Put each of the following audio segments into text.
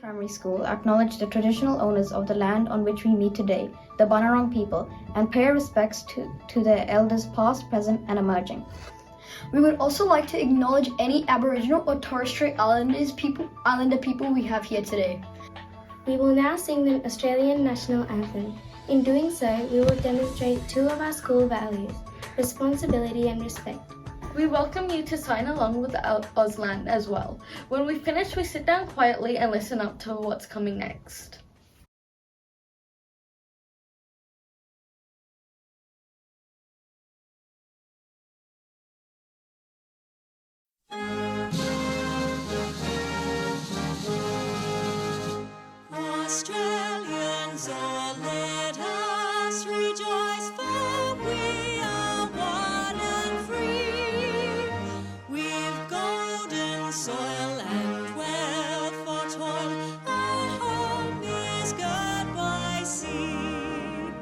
Primary School acknowledge the traditional owners of the land on which we meet today, the Bunurong people, and pay our respects to their elders past, present, and emerging. We would also like to acknowledge any Aboriginal or Torres Strait Islander people we have here today. We will now sing the Australian National Anthem. In doing so, we will demonstrate two of our school values, responsibility and respect. We welcome you to sign along with Auslan as well. When we finish, we sit down quietly and listen up to what's coming next. Australians, oh, let us rejoice, for we are one and free. We've golden soil and wealth for toil. Our home is girt by sea.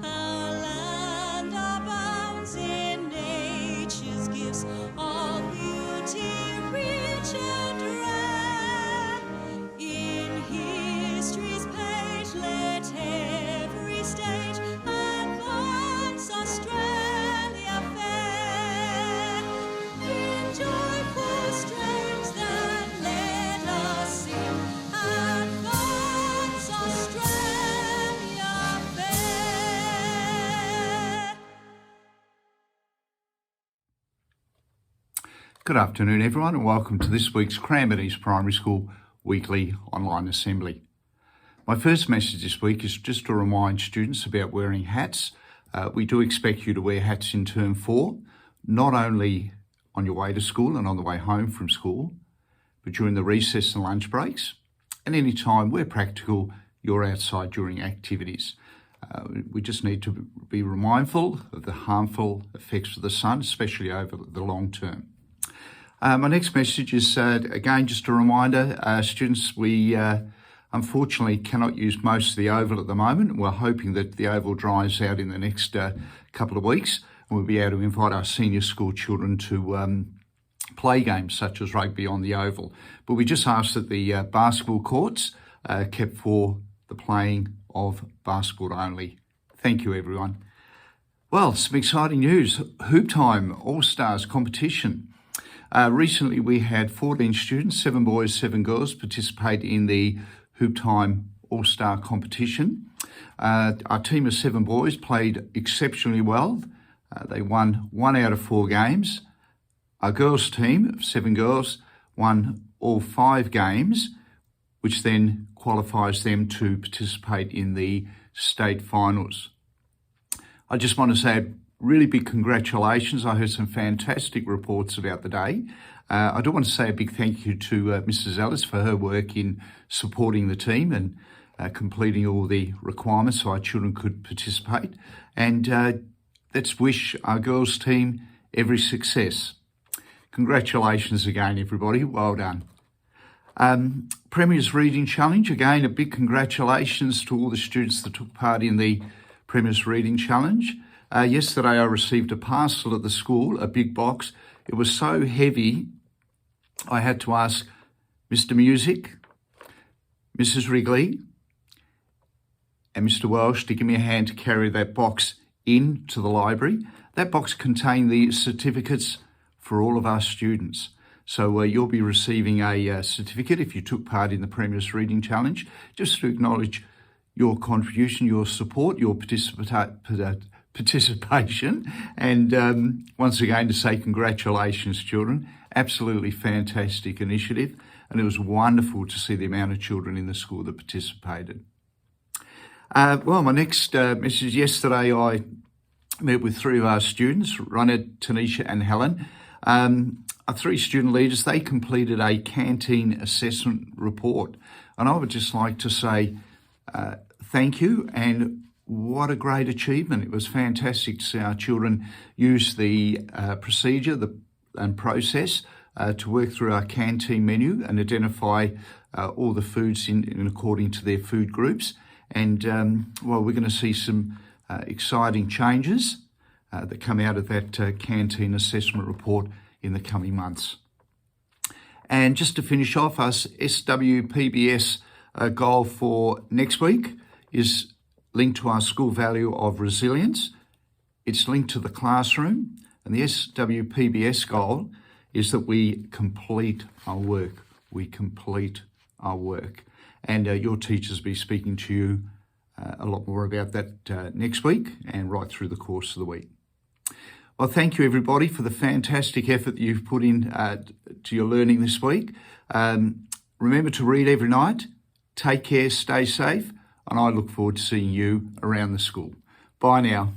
Our land abounds in nature's gifts, all beauty rich and rare. In history's page, let every stage advance Australia fair. In joyful strains that let us sing, advance Australia fair. Good afternoon, everyone, and welcome to this week's Cranbourne East Primary School weekly online assembly. My first message this week is just to remind students about wearing hats. We do expect you to wear hats in Term 4, not only on your way to school and on the way home from school, but during the recess and lunch breaks, and any time where practical, you're outside during activities. We just need to be mindful of the harmful effects of the sun, especially over the long term. My next message is, again, just a reminder, students, we unfortunately cannot use most of the oval at the moment. We're hoping that the oval dries out in the next couple of weeks, and we'll be able to invite our senior school children to play games such as rugby on the oval. But we just ask that the basketball courts are kept for the playing of basketball only. Thank you, everyone. Well, some exciting news. Hoop Time All-Stars competition. Recently, we had 14 students, 7 boys, 7 girls, participate in the Hoop Time All-Star competition. Our team of 7 boys played exceptionally well. They won 1 out of 4 games. Our girls team of 7 girls won all 5 games, which then qualifies them to participate in the state finals. I just want to say a really big congratulations. I heard some fantastic reports about the day. I do want to say a big thank you to Mrs. Ellis for her work in supporting the team and completing all the requirements so our children could participate. And let's wish our girls team every success. Congratulations again, everybody. Well done. Premier's Reading Challenge. Again, a big congratulations to all the students that took part in the Premier's Reading Challenge. Yesterday I received a parcel at the school, a big box. It was so heavy, I had to ask Mr. Music, Mrs. Wrigley, and Mr. Welsh to give me a hand to carry that box into the library. That box contained the certificates for all of our students. So you'll be receiving a certificate if you took part in the Premier's Reading Challenge, just to acknowledge your contribution, your support, your participation, and once again to say congratulations, children. Absolutely fantastic initiative, and it was wonderful to see the amount of children in the school that participated. Well, my next message. Yesterday I met with 3 of our students, Ronette, Tanisha and Helen. Our 3 student leaders, they completed a canteen assessment report, and I would just like to say thank you, and what a great achievement. It was fantastic to see our children use the procedure and process to work through our canteen menu and identify all the foods in according to their food groups. And well, we're going to see some exciting changes that come out of that canteen assessment report in the coming months. And just to finish off, us SWPBS goal for next week is linked to our school value of resilience. It's linked to the classroom, and the SWPBS goal is that we complete our work. We complete our work. And your teachers will be speaking to you a lot more about that next week and right through the course of the week. Well, thank you everybody for the fantastic effort that you've put in to your learning this week. Remember to read every night. Take care, stay safe, and I look forward to seeing you around the school. Bye now.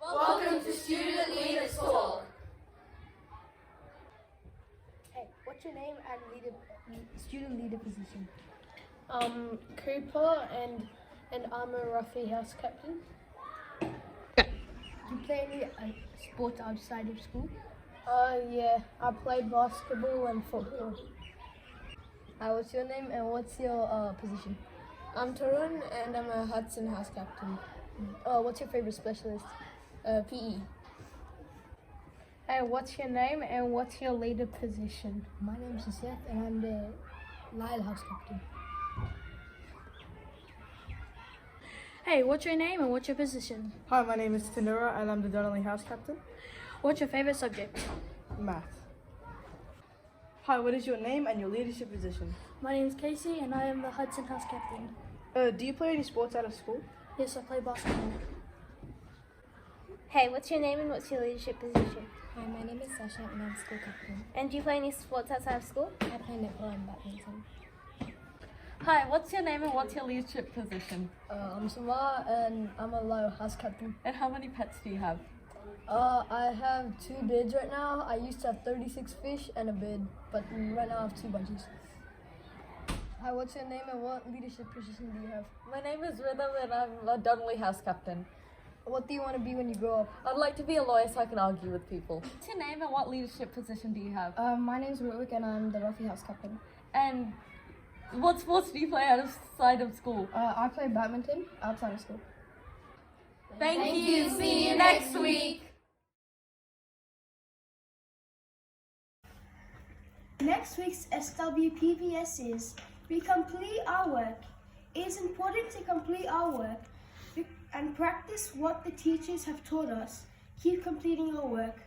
Welcome to Student Leaders Talk. Hey, what's your name and student leader position? Cooper, and I'm a Roughly House captain. Do you play any sports outside of school? Yeah, I play basketball and football. What's your name and what's your position? I'm Tarun, and I'm a Hudson House captain. What's your favorite specialist? PE. Hey, what's your name and what's your leader position? My name is Seth, and I'm the Lyle House captain. Hey, what's your name and what's your position? Hi, my name is Tanura and I'm the Donnelly House Captain. What's your favorite subject? Math. Hi, what is your name and your leadership position? My name is Casey and I am the Hudson House captain. Do you play any sports out of school? Yes, I play basketball. Hey, what's your name and what's your leadership position? Hi, my name is Sasha and I'm school captain. And do you play any sports outside of school? I play netball and badminton. Hi, what's your name and what's your leadership position? I'm Samar and I'm a Lyle House captain. And how many pets do you have? I have 2 birds right now. I used to have 36 fish and a bird, but right now I have 2 bunches. Hi, what's your name and what leadership position do you have? My name is Rhythm and I'm a Donnelly House captain. What do you want to be when you grow up? I'd like to be a lawyer so I can argue with people. What's your name and what leadership position do you have? My name's Rubik and I'm the Ruffy House captain. And what sports do you play outside of school? I play badminton outside of school. Thank you. See you next week. Next week's SWPBS is we complete our work. It is important to complete our work and practice what the teachers have taught us. Keep completing your work.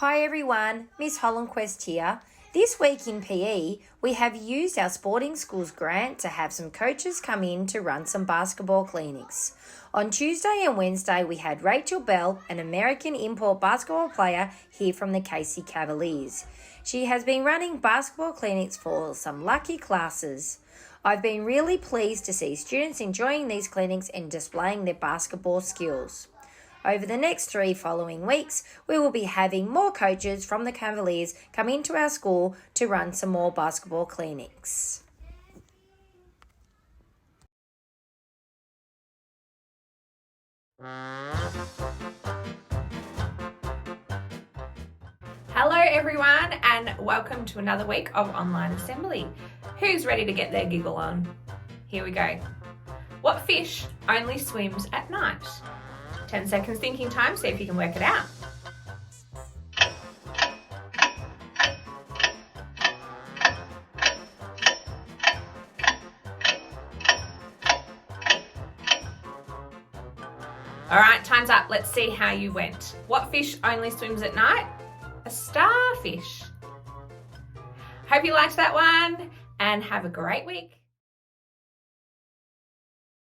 Hi everyone, Miss Hollandquist here. This week in PE, we have used our Sporting Schools grant to have some coaches come in to run some basketball clinics. On Tuesday and Wednesday, we had Rachel Bell, an American import basketball player, here from the Casey Cavaliers. She has been running basketball clinics for some lucky classes. I've been really pleased to see students enjoying these clinics and displaying their basketball skills. Over the next 3 following weeks, we will be having more coaches from the Cavaliers come into our school to run some more basketball clinics. Hello everyone and welcome to another week of online assembly. Who's ready to get their giggle on? Here we go. What fish only swims at night? 10 seconds thinking time, see if you can work it out. All right, time's up. Let's see how you went. What fish only swims at night? A starfish. Hope you liked that one and have a great week.